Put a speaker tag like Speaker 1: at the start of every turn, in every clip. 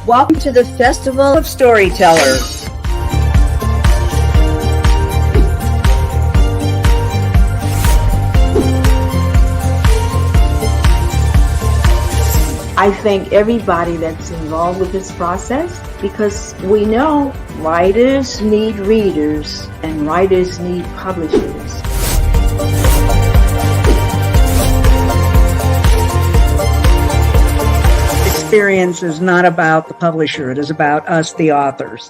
Speaker 1: Welcome to the Festival of Storytellers. I thank everybody that's involved with this process because we know writers need readers and writers need publishers.
Speaker 2: Experience is not about the publisher, it is about us, the authors.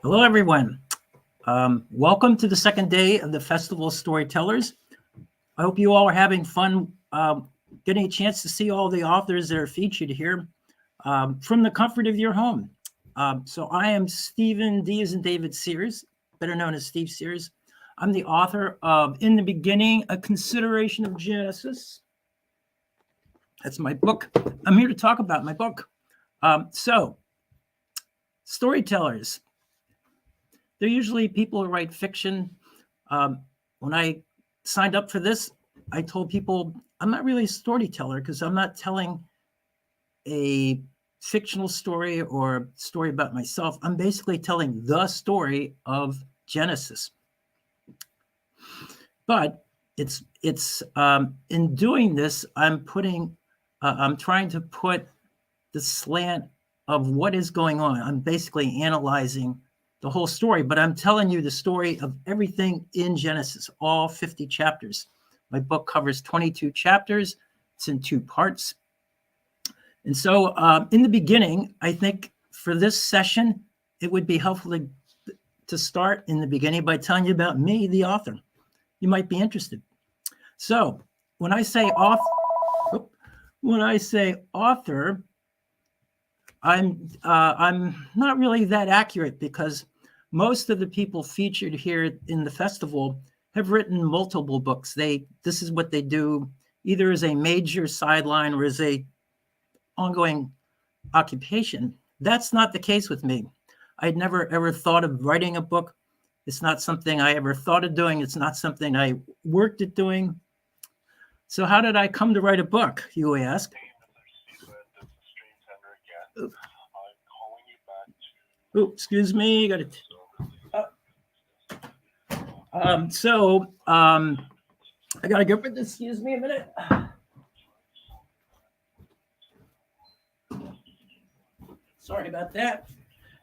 Speaker 3: Hello, everyone. Welcome to the second day of the Festival of Storytellers. I hope you all are having fun getting a chance to see all the authors that are featured here from the comfort of your home. So I am Stephen D. as in David Sears, better known as Steve Sears. I'm the author of In the Beginning, A Consideration of Genesis. That's my book. I'm here to talk about my book. So, storytellers. They're usually people who write fiction. When I signed up for this, I told people I'm not really a storyteller because I'm not telling a fictional story or story about myself. I'm basically telling the story of Genesis. But it's in doing this, I'm trying to put the slant of what is going on. I'm basically analyzing the whole story, but I'm telling you the story of everything in Genesis, all 50 chapters. My book covers 22 chapters. It's in 2 parts. And so in the beginning, I think for this session, it would be helpful to start in the beginning by telling you about me, the author. You might be interested. So when I say author, I'm not really that accurate because most of the people featured here in the festival have written multiple books. This is what they do, either as a major sideline or as a ongoing occupation. That's not the case with me. I'd never ever thought of writing a book. It's not something I ever thought of doing. It's not something I worked at doing. So how did I come to write a book, you ask? Oh, excuse me. Got it. I gotta go for this. Excuse me a minute. Sorry about that.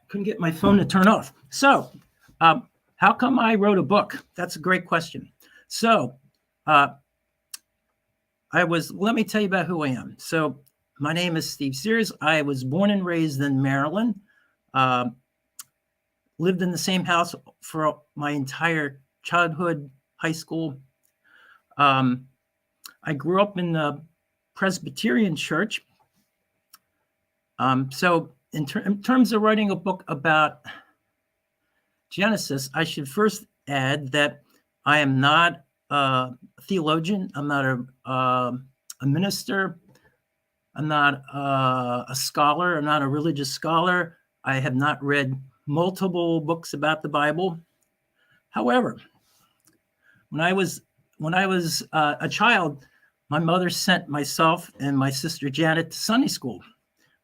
Speaker 3: Couldn't get my phone to turn off. So, how come I wrote a book? That's a great question. So, let me tell you about who I am. So, my name is Steve Sears. I was born and raised in Maryland. Lived in the same house for my entire childhood, high school. I grew up in the Presbyterian church. So in terms of writing a book about Genesis, I should first add that I am not a theologian. I'm not a minister. I'm not a scholar. I'm not a religious scholar. I have not read multiple books about the Bible. However, when I was a child, my mother sent myself and my sister Janet to Sunday school.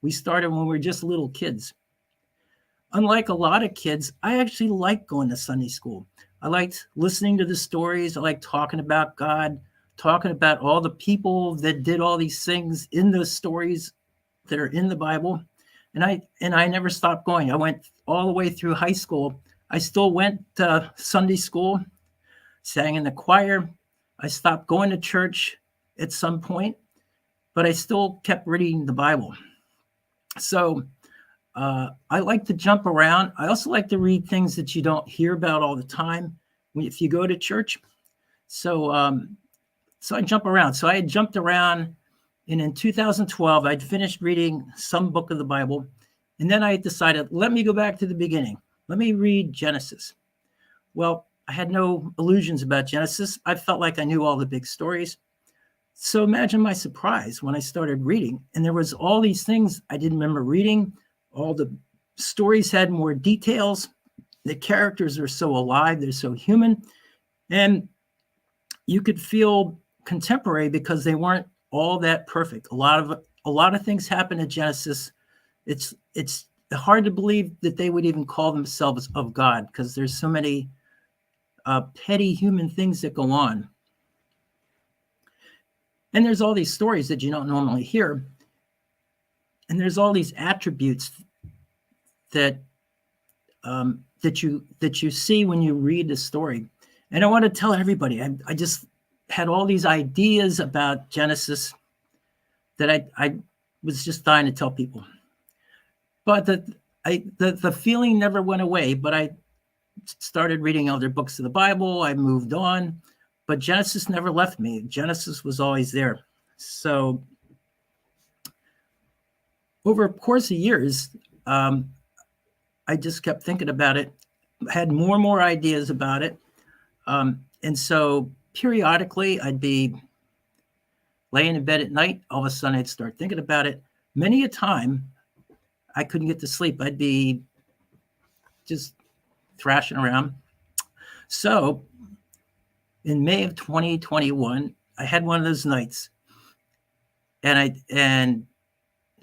Speaker 3: We started when we were just little kids. Unlike a lot of kids, I actually liked going to Sunday school. I liked listening to the stories. I liked talking about God, talking about all the people that did all these things in those stories that are in the Bible. And I never stopped going. I went all the way through high school. I still went to Sunday school, sang in the choir. I stopped going to church at some point, but I still kept reading the Bible. So I like to jump around. I also like to read things that you don't hear about all the time if you go to church. So I jump around. So I had jumped around, and in 2012, I'd finished reading some book of the Bible, and then I decided, let me go back to the beginning. Let me read Genesis. Well, I had no illusions about Genesis. I felt like I knew all the big stories. So imagine my surprise when I started reading, and there was all these things I didn't remember reading. All the stories had more details. The characters are so alive. They're so human. And you could feel contemporary because they weren't all that perfect. A lot of things happen in Genesis. It's hard to believe that they would even call themselves of God because there's so many petty human things that go on. And there's all these stories that you don't normally hear. And there's all these attributes that you see when you read the story. And I want to tell everybody, I just had all these ideas about Genesis that I was just dying to tell people. But the feeling never went away, but I started reading other books of the Bible. I moved on, but Genesis never left me. Genesis was always there. So over a course of years, I just kept thinking about it, had more and more ideas about it. And so periodically I'd be laying in bed at night. All of a sudden I'd start thinking about it. Many a time I couldn't get to sleep. I'd be just thrashing around. So in May of 2021, I had one of those nights, and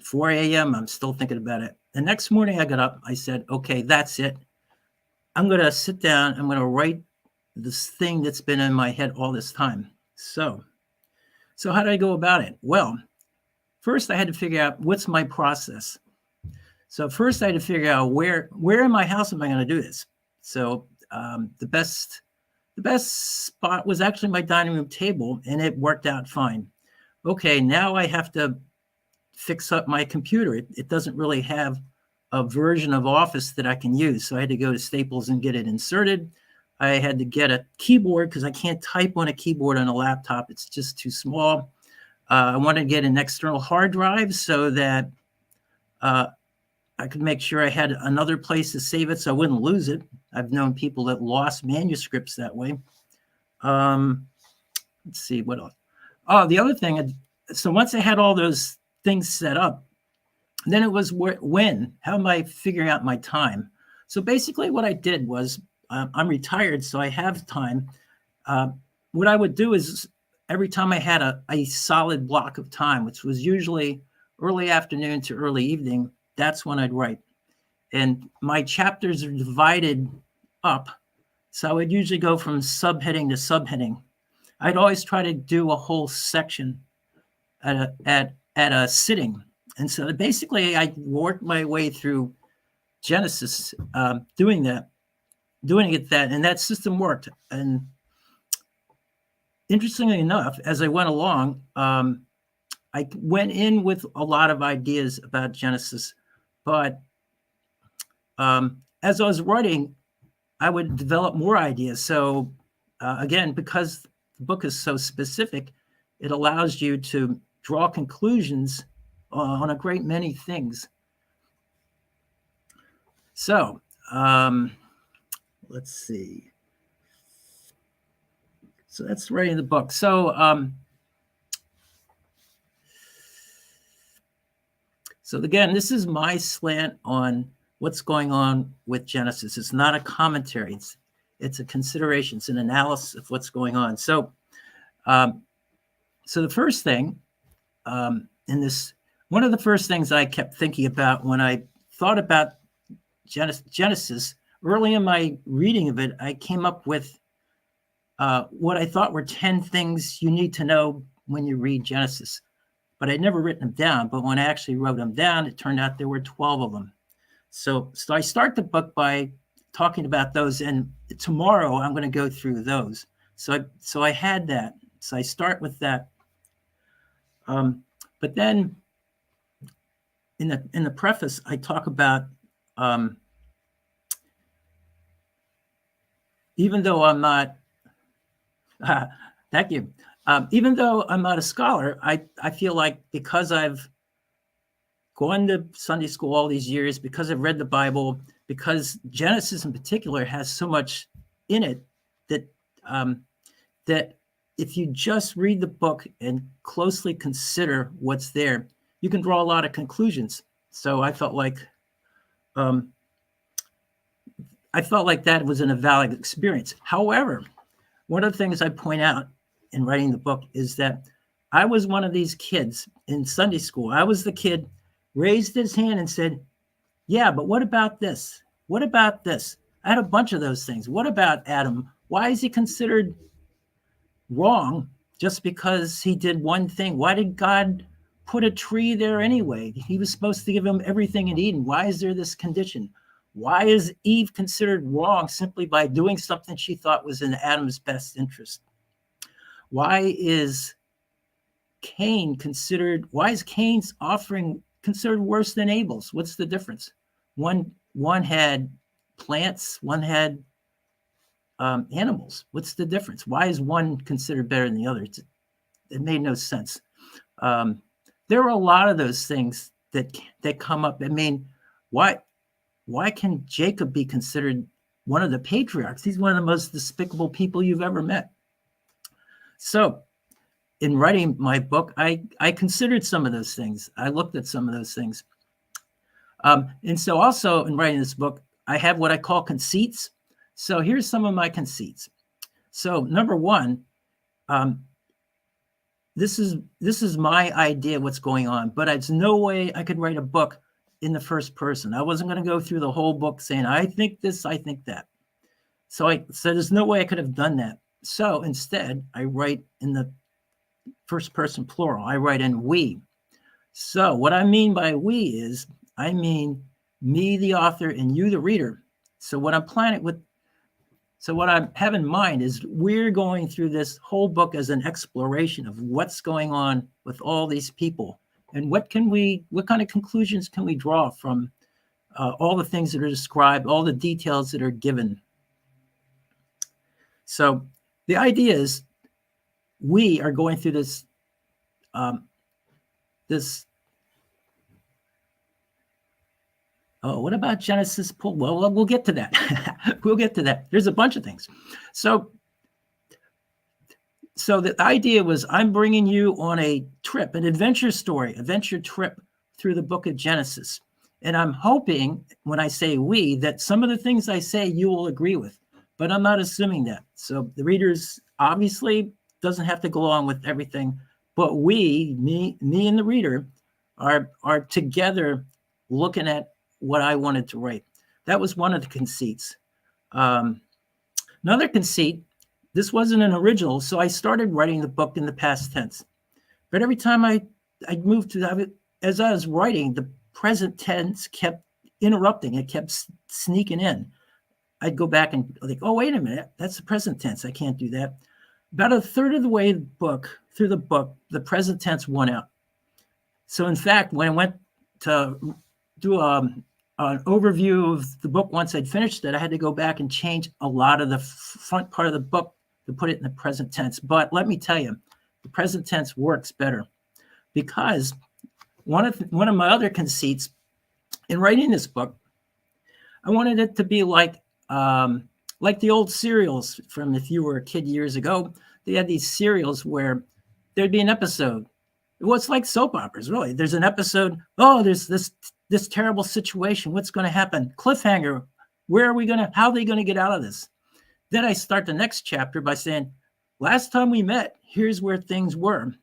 Speaker 3: 4 a.m., I'm still thinking about it. The next morning I got up, I said, okay, that's it. I'm going to sit down. I'm going to write this thing that's been in my head all this time. So how did I go about it? Well, first I had to figure out what's my process. So first I had to figure out where in my house am I going to do this? So the best spot was actually my dining room table, and it worked out fine. Okay, now I have to fix up my computer. It doesn't really have a version of Office that I can use. So I had to go to Staples and get it inserted. I had to get a keyboard because I can't type on a keyboard on a laptop. It's just too small. I wanted to get an external hard drive so that I could make sure I had another place to save it so I wouldn't lose it. I've known people that lost manuscripts that way. Let's see, what else? Oh, the other thing, so once I had all those things set up, then it was how am I figuring out my time? So basically what I did was, I'm retired, so I have time. What I would do is every time I had a solid block of time, which was usually early afternoon to early evening, that's when I'd write. And my chapters are divided up. So I would usually go from subheading to subheading. I'd always try to do a whole section at a sitting. And so basically I worked my way through Genesis, doing it that, and that system worked. And interestingly enough, as I went along, I went in with a lot of ideas about Genesis, but as I was writing, I would develop more ideas. So again, because the book is so specific, it allows you to draw conclusions on a great many things. So let's see. So that's writing the book. So again, this is my slant on what's going on with Genesis. It's not a commentary. It's a consideration. It's an analysis of what's going on. So So the first thing in this, one of the first things I kept thinking about when I thought about Genesis, early in my reading of it, I came up with what I thought were 10 things you need to know when you read Genesis. But I'd never written them down. But when I actually wrote them down, it turned out there were 12 of them. So I start the book by talking about those, and tomorrow I'm going to go through those. So I had that. So I start with that. But then in the preface, I talk about even though I'm not, thank you. Even though I'm not a scholar, I feel like because I've gone to Sunday school all these years, because I've read the Bible, because Genesis in particular has so much in it that that if you just read the book and closely consider what's there, you can draw a lot of conclusions. So I felt like that was an invalid experience. However, one of the things I point out in writing the book is that I was one of these kids in Sunday school. I was the kid raised his hand and said, yeah, but what about this? What about this? I had a bunch of those things. What about Adam? Why is he considered wrong just because he did one thing? Why did God put a tree there anyway? He was supposed to give him everything in Eden. Why is there this condition? Why is Eve considered wrong simply by doing something she thought was in Adam's best interest? Why is Cain's offering considered worse than Abel's? What's the difference? One had plants, one had animals. What's the difference? Why is one considered better than the other? It made no sense. There are a lot of those things that come up. I mean, why can Jacob be considered one of the patriarchs? He's one of the most despicable people you've ever met. So in writing my book, I considered some of those things. I looked at some of those things. And so also in writing this book, I have what I call conceits. So here's some of my conceits. So number one, this is my idea of what's going on, but it's no way I could write a book in the first person. I wasn't going to go through the whole book saying, I think this, I think that. So there's no way I could have done that. So instead, I write in the first person plural. I write in we. So what I mean by we is, I mean me, the author, and you, the reader. So what I have in mind is we're going through this whole book as an exploration of what's going on with all these people, and what kind of conclusions can we draw from all the things that are described, all the details that are given. So the idea is we are going through this what about Genesis? Well, we'll get to that. We'll get to that. There's a bunch of things. So the idea was I'm bringing you on a trip, an adventure trip through the book of Genesis. And I'm hoping when I say we, that some of the things I say you will agree with, but I'm not assuming that. So the readers obviously doesn't have to go along with everything, but me and the reader are together looking at what I wanted to write. That was one of the conceits. Another conceit, this wasn't an original, so I started writing the book in the past tense. But every time I moved to, as I was writing, the present tense kept interrupting. It kept sneaking in. I'd go back and think, oh, wait a minute, that's the present tense. I can't do that. About a third of the way through the book, the present tense won out. So in fact, when I went to do an overview of the book once I'd finished it, I had to go back and change a lot of the front part of the book to put it in the present tense. But let me tell you, the present tense works better, because one of my other conceits in writing this book, I wanted it to be like the old serials from, if you were a kid years ago, they had these serials where there'd be an episode. Well, it's like soap operas, really. There's an episode, there's this terrible situation. What's going to happen? Cliffhanger. How are they going to get out of this? Then I start the next chapter by saying, last time we met, here's where things were.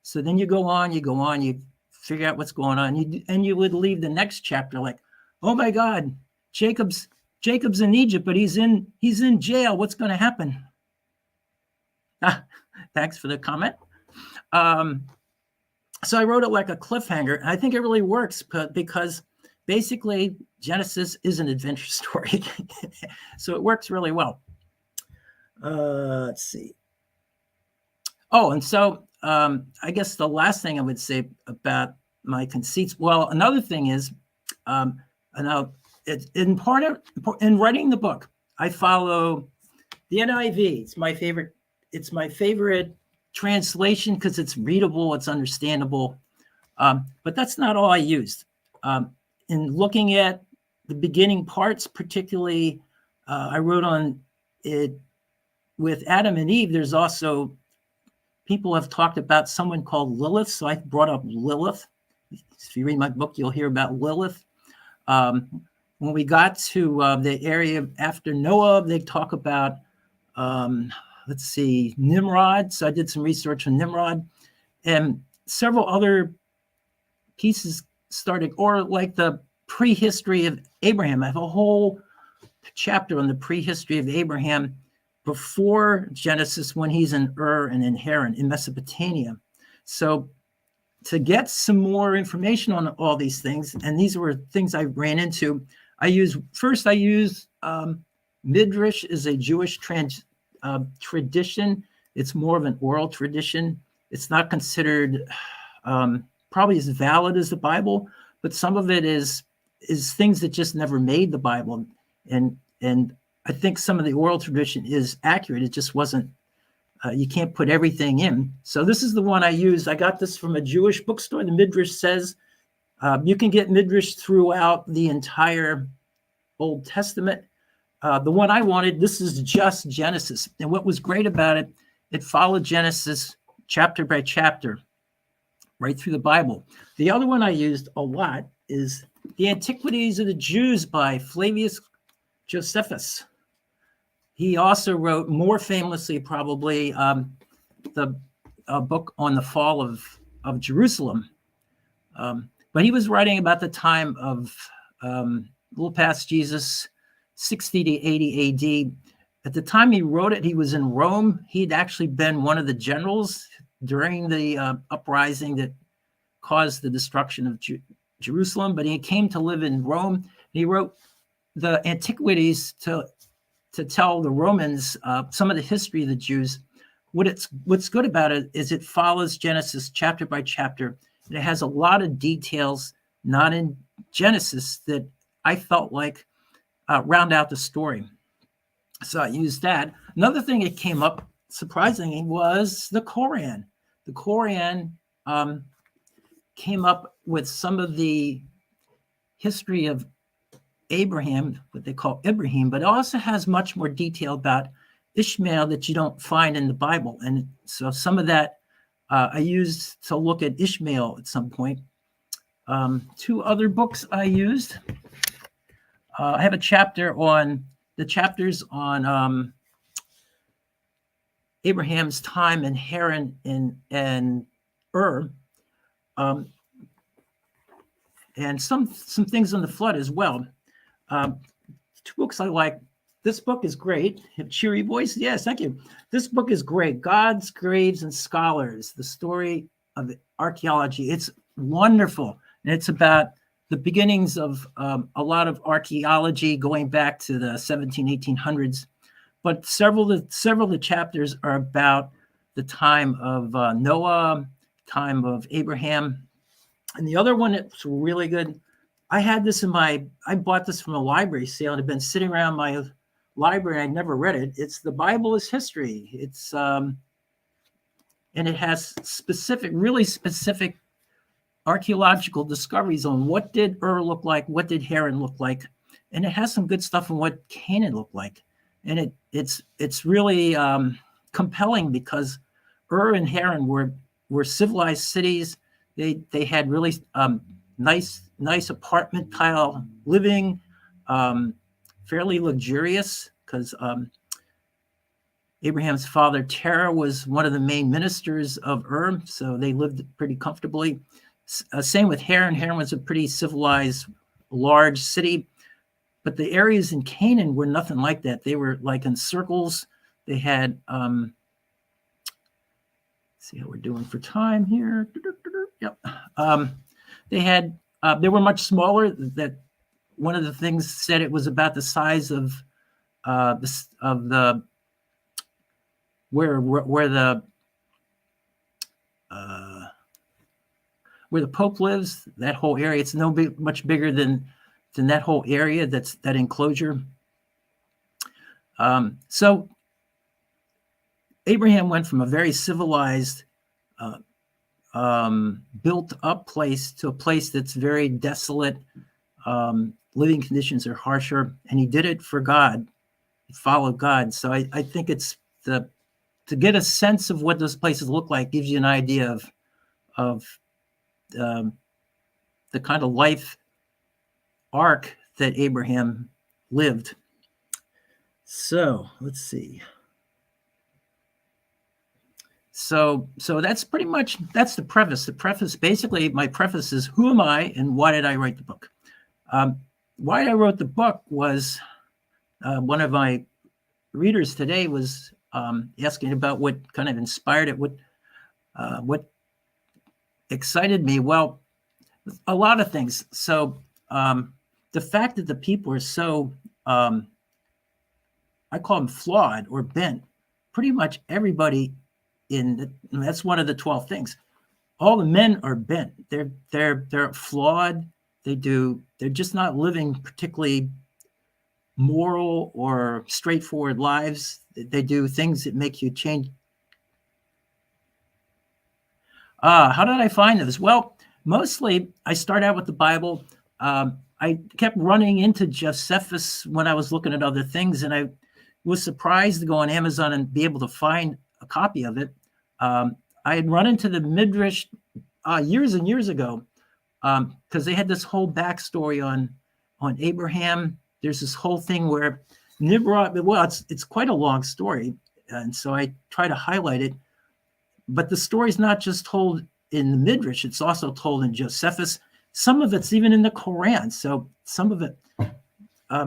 Speaker 3: So then you go on, you figure out what's going on, and you would leave the next chapter like, oh my God, Jacob's in Egypt, but he's in jail. What's going to happen? Ah, thanks for the comment. So I wrote it like a cliffhanger. And I think it really works because basically Genesis is an adventure story. So it works really well. Let's see. Oh, and so I guess the last thing I would say about my conceits. Well, another thing is, in writing the book, I follow the NIV. It's my favorite translation because it's readable, it's understandable. But that's not all I used. In looking at the beginning parts, particularly, I wrote on it with Adam and Eve. There's also people have talked about someone called Lilith, so I brought up Lilith. If you read my book, you'll hear about Lilith. When we got to the area after Noah, they talk about, Nimrod. So I did some research on Nimrod, and several other pieces started, or like the prehistory of Abraham. I have a whole chapter on the prehistory of Abraham before Genesis, when he's in Ur and in Haran in Mesopotamia. So to get some more information on all these things, and these were things I ran into, I use Midrash is a Jewish tradition. It's more of an oral tradition. It's not considered probably as valid as the Bible, but some of it is things that just never made the Bible. And I think some of the oral tradition is accurate. It just wasn't, you can't put everything in. So this is the one I used. I got this from a Jewish bookstore. The Midrash says you can get Midrash throughout the entire Old Testament. The one I wanted, this is just Genesis. And what was great about it, it followed Genesis chapter by chapter, right through the Bible. The other one I used a lot is The Antiquities of the Jews by Flavius Josephus. He also wrote, more famously probably, the book on the fall of Jerusalem. But he was writing about the time of a little past Jesus, 60 to 80 AD. At the time he wrote it, he was in Rome. He'd actually been one of the generals during the uprising that caused the destruction of Jerusalem, but he came to live in Rome. He wrote the Antiquities to tell the Romans some of the history of the Jews. What's good about it is it follows Genesis chapter by chapter, and it has a lot of details not in Genesis that I felt like round out the story. So I used that. Another thing that came up surprisingly was the Quran. The Quran came up with some of the history of Abraham, what they call Ibrahim, but it also has much more detail about Ishmael that you don't find in the Bible. And so some of that I used to look at Ishmael at some point. Two other books I used. I have a chapter on the chapters on Abraham's time in Haran and Ur, and some things on the flood as well. Two books I like. This book is great. Have cheery voice? Yes, thank you. This book is great. Gods, Graves, and Scholars, the story of archaeology. It's wonderful. And it's about the beginnings of a lot of archaeology going back to the 1800s. But several of the chapters are about the time of Noah, time of Abraham. And the other one that's really good, I bought this from a library sale. It had been sitting around my library. I never read it. It's The Bible is History. It's and it has really specific archaeological discoveries on what did Ur look like, what did Haran look like, and it has some good stuff on what Canaan looked like. And it's really compelling because Ur and Haran were civilized cities. They had really nice apartment style living, fairly luxurious because Abraham's father, Terah, was one of the main ministers of Ur, so they lived pretty comfortably. Same with Haran. Haran was a pretty civilized, large city, but the areas in Canaan were nothing like that. They were like in circles. They had, see how we're doing for time here. Yep. They were much smaller. That one of the things said it was about the size of the where the Pope lives. That whole area. It's much bigger than that whole area. That enclosure. So Abraham went from a very civilized, built-up place to a place that's very desolate. Living conditions are harsher, and he did it for God. He followed God. So I think it's to get a sense of what those places look like gives you an idea of the kind of life arc that Abraham lived. So let's see. So that's pretty much, that's the preface. The preface, basically, my preface is, who am I and why did I write the book? Why I wrote the book was one of my readers today was asking about what kind of inspired it, what excited me. Well, a lot of things. So the fact that the people are so, I call them flawed or bent. Pretty much everybody that's one of the 12 things. All the men are bent. They're flawed. They're just not living particularly moral or straightforward lives. They do things that make you change. How did I find this? Well, mostly I start out with the Bible. I kept running into Josephus when I was looking at other things, and I was surprised to go on Amazon and be able to find a copy of it. I had run into the Midrash years and years ago because they had this whole backstory on Abraham. There's this whole thing where Nimrod, well, it's quite a long story, and so I try to highlight it. But the story's not just told in the Midrash, it's also told in Josephus. Some of it's even in the Quran. So some of it,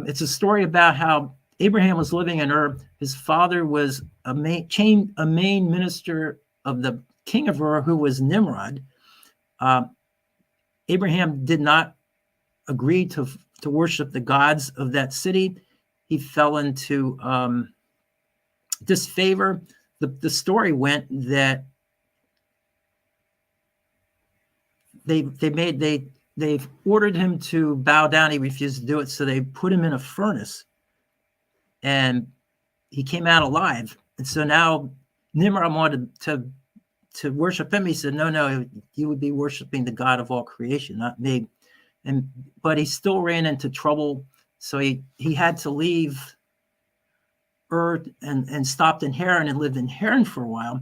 Speaker 3: it's a story about how Abraham was living in Ur. His father was a main minister of the king of Ur, who was Nimrod. Abraham did not agree to worship the gods of that city. He fell into disfavor. The story went that they ordered him to bow down. He refused to do it, so they put him in a furnace, and he came out alive. And so now Nimrod wanted to worship him. He said, no, you would be worshiping the God of all creation, not me. But he still ran into trouble, so he had to leave Ur and stopped in Haran and lived in Haran for a while.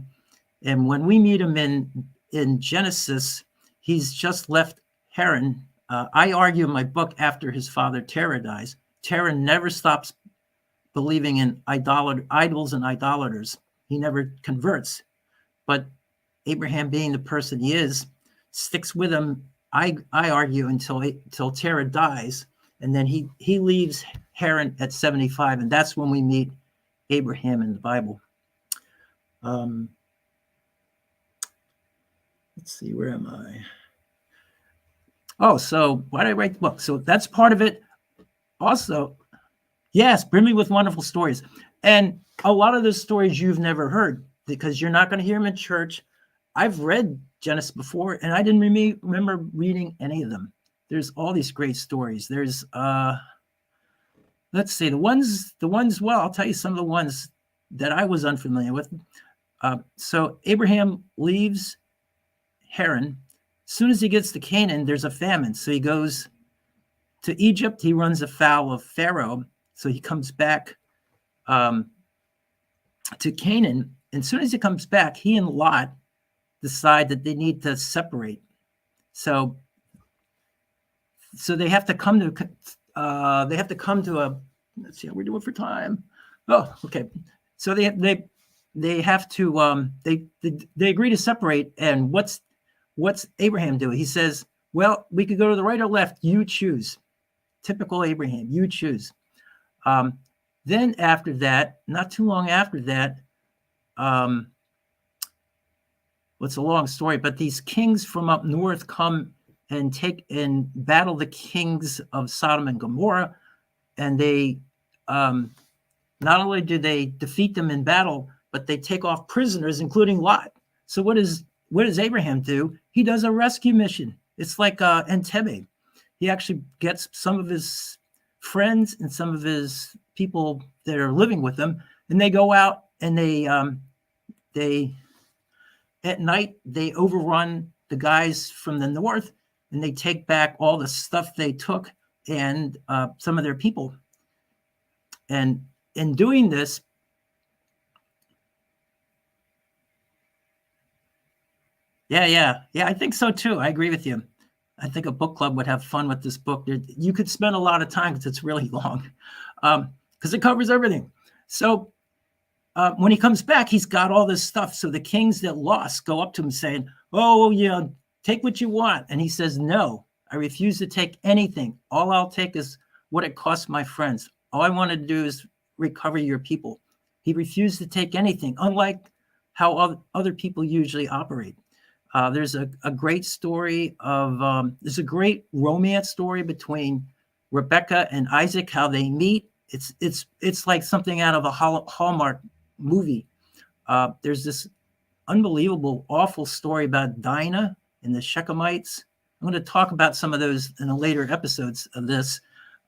Speaker 3: And when we meet him in Genesis, he's just left Haran. I argue in my book after his father Terah dies. Terah never stops believing in idols and idolaters. He never converts. But Abraham, being the person he is, sticks with him, I argue, until Terah dies. And then he leaves Haran at 75, and that's when we meet Abraham in the Bible. Let's see, where am I? Oh, so why did I write the book? So that's part of it. Also, yes, brim with wonderful stories. And a lot of those stories you've never heard because you're not going to hear them in church. I've read Genesis before, and I didn't remember reading any of them. There's all these great stories. There's, let's see, the ones, well, I'll tell you some of the ones that I was unfamiliar with. So Abraham leaves Haran. As soon as he gets to Canaan, there's a famine. So he goes to Egypt. He runs afoul of Pharaoh. So he comes back to Canaan. And as soon as he comes back, he and Lot decide that they need to separate. So they have to come to a, let's see how we're doing for time. Oh, okay. So they they have to they agree to separate. And what's Abraham do? He says, well, we could go to the right or left, you choose. Typical Abraham, you choose. Then after that, not too long after that, it's a long story, but these kings from up north come and take and battle the kings of Sodom and Gomorrah, and they not only do they defeat them in battle, but they take off prisoners, including Lot. So what does Abraham do? He does a rescue mission. It's like Entebbe. He actually gets some of his friends and some of his people that are living with him, and they go out and they at night they overrun the guys from the north, and they take back all the stuff they took and some of their people. And in doing this, yeah, I think so too. I agree with you. I think a book club would have fun with this book. You could spend a lot of time because it's really long, because it covers everything. So when he comes back, he's got all this stuff. So the kings that lost go up to him saying, oh, take what you want. And he says, no, I refuse to take anything. All I'll take is what it costs my friends. All I want to do is recover your people. He refused to take anything, unlike how other people usually operate. There's a great story of, there's a great romance story between Rebecca and Isaac, how they meet. It's like something out of a Hallmark movie. There's this unbelievable, awful story about Dinah and the Shechemites. I'm going to talk about some of those in the later episodes of this.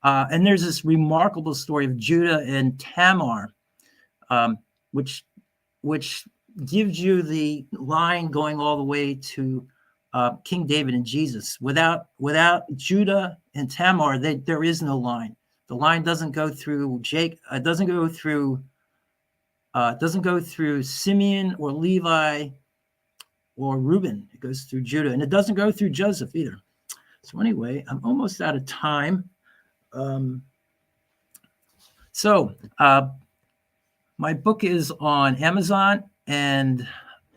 Speaker 3: And there's this remarkable story of Judah and Tamar, which gives you the line going all the way to King David and Jesus. Without Judah and Tamar, there is no line. The line doesn't go through Jake. It doesn't go through Simeon or Levi or Reuben. It goes through Judah, and it doesn't go through Joseph either. So anyway, I'm almost out of time. My book is on Amazon and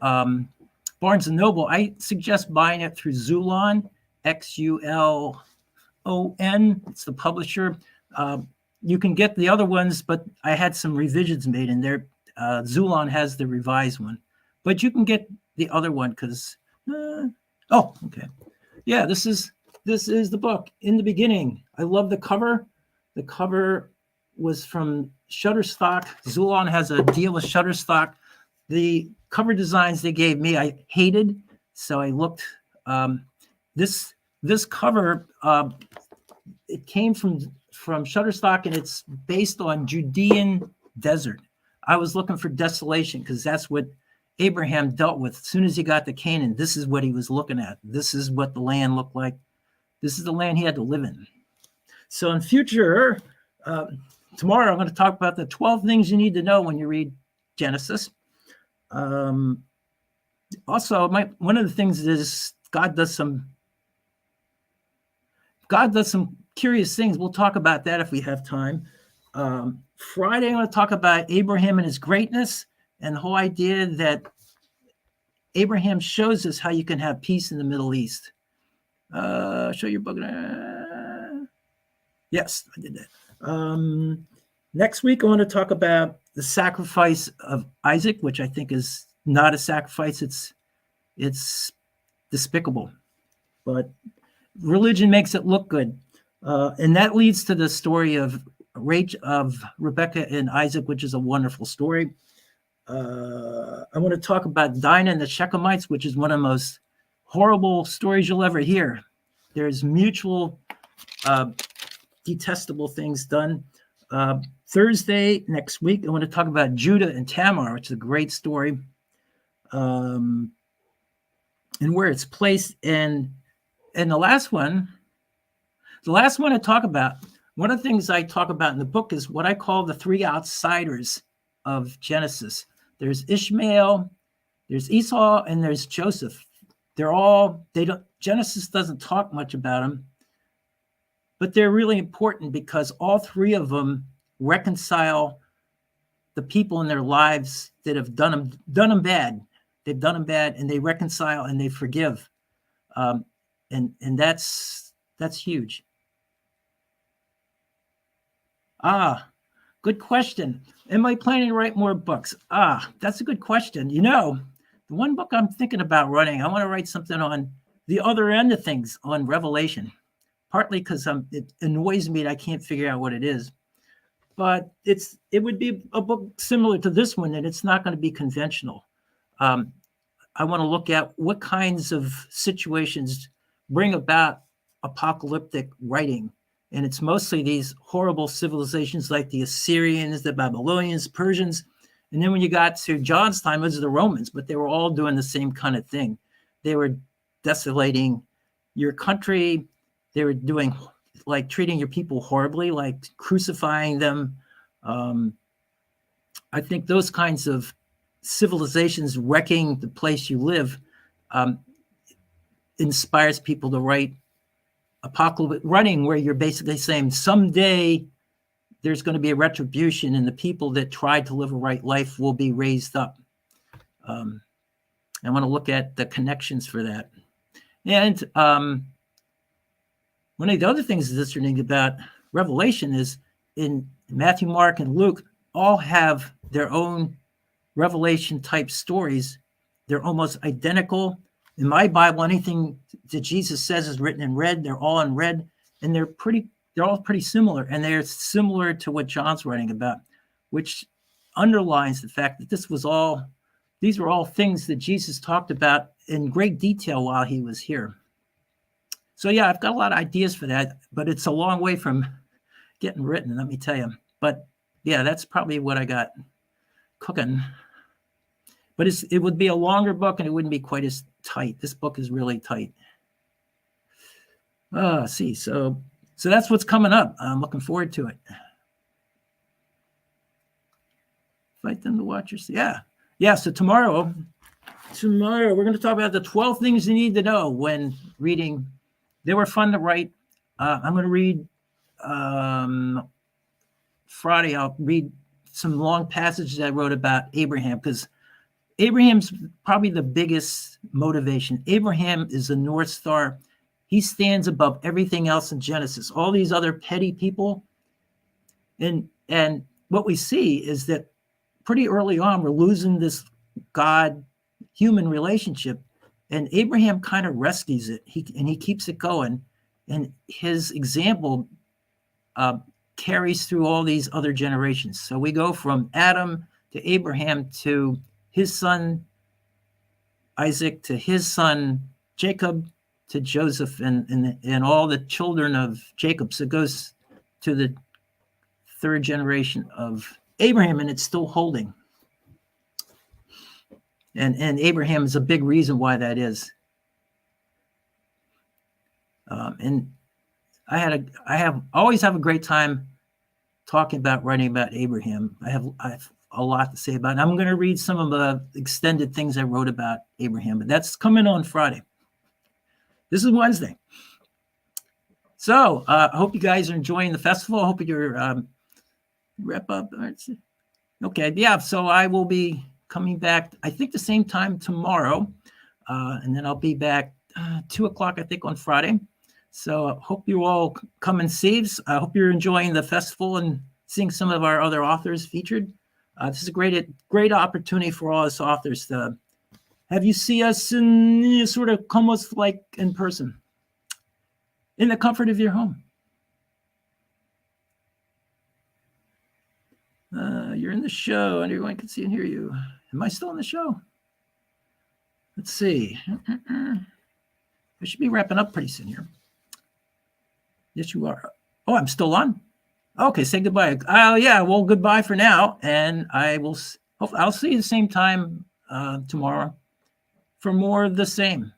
Speaker 3: Barnes & Noble. I suggest buying it through Xulon, Xulon. It's the publisher. You can get the other ones, but I had some revisions made in there. Xulon has the revised one, but you can get the other one because, okay. Yeah, this is the book. In the beginning, I love the cover. The cover was from Shutterstock. Xulon has a deal with Shutterstock. The cover designs they gave me, I hated. So I looked, this cover, it came from Shutterstock, and it's based on Judean desert. I was looking for desolation because that's what Abraham dealt with. As soon as he got to Canaan, this is what he was looking at. This is what the land looked like. This is the land he had to live in. So in future, tomorrow I'm going to talk about the 12 things you need to know when you read Genesis. Also, one of the things is God does some curious things. We'll talk about that if we have time. Friday, I'm going to talk about Abraham and his greatness, and the whole idea that Abraham shows us how you can have peace in the Middle East. Show your book. Yes, I did that. Next week, I want to talk about the sacrifice of Isaac, which I think is not a sacrifice. It's despicable, but religion makes it look good. And that leads to the story of Rebecca and Isaac, which is a wonderful story. I want to talk about Dinah and the Shechemites, which is one of the most horrible stories you'll ever hear. There's mutual detestable things done. Thursday next week, I want to talk about Judah and Tamar, which is a great story, and where it's placed. And the last one I talk about, one of the things I talk about in the book is what I call the three outsiders of Genesis. There's Ishmael, there's Esau, and there's Joseph. Genesis doesn't talk much about them, but they're really important because all three of them reconcile the people in their lives that have done them bad. They've done them bad, and they reconcile and they forgive, and that's huge. Good question. Am I planning to write more books? That's a good question. You know, the one book I'm thinking about writing, I want to write something on the other end of things, on Revelation, partly because it annoys me that I can't figure out what it is. But it would be a book similar to this one, and it's not going to be conventional. I want to look at what kinds of situations bring about apocalyptic writing. And it's mostly these horrible civilizations like the Assyrians, the Babylonians, Persians. And then when you got to John's time, it was the Romans, but they were all doing the same kind of thing. They were desolating your country. They were doing, like, treating your people horribly, like crucifying them. I think those kinds of civilizations wrecking the place you live inspires people to write apocalyptic writing, where you're basically saying someday there's going to be a retribution, and the people that tried to live a right life will be raised up. I want to look at the connections for that. And one of the other things that's interesting about Revelation is in Matthew, Mark, and Luke all have their own Revelation type stories. They're almost identical. In my Bible, anything that Jesus says is written in red. They're all in red, and they're all pretty similar, and they're similar to what John's writing about, which underlines the fact that these were all things that Jesus talked about in great detail while he was here. So yeah, I've got a lot of ideas for that, but it's a long way from getting written, let me tell you. But yeah, that's probably what I got cooking. But it would be a longer book, and it wouldn't be quite as tight. This book is really tight. See, so that's what's coming up. I'm looking forward to it. Fight them to watch your... Yeah. So tomorrow we're going to talk about the 12 things you need to know when reading. They were fun to write. I'm going to read Friday. I'll read some long passages I wrote about Abraham, because Abraham's probably the biggest motivation. Abraham is the North Star. He stands above everything else in Genesis. All these other petty people. And what we see is that pretty early on, we're losing this God-human relationship. And Abraham kind of rescues it. He keeps it going. And his example carries through all these other generations. So we go from Adam to Abraham to his son Isaac, to his son Jacob, to Joseph, and all the children of Jacob. So it goes to the third generation of Abraham, and it's still holding. And Abraham is a big reason why that is. And I always have a great time talking about writing about Abraham. I have a lot to say about it. I'm going to read some of the extended things I wrote about Abraham, but that's coming on Friday. This is Wednesday. So I hope you guys are enjoying the festival. I hope you're wrap up. Okay, yeah. So I will be coming back, I think, the same time tomorrow, and then I'll be back 2:00, I think, on Friday. So I hope you all come and see us. I hope you're enjoying the festival and seeing some of our other authors featured. This is a great opportunity for all us authors to have you see us in sort of almost like in person, in the comfort of your home. You're in the show, and everyone can see and hear you. Am I still in the show? Let's see. I should be wrapping up pretty soon here. Yes, you are. Oh, I'm still on. Okay, say goodbye. Oh, yeah. Well, goodbye for now, and I'll see you the same time tomorrow for more of the same.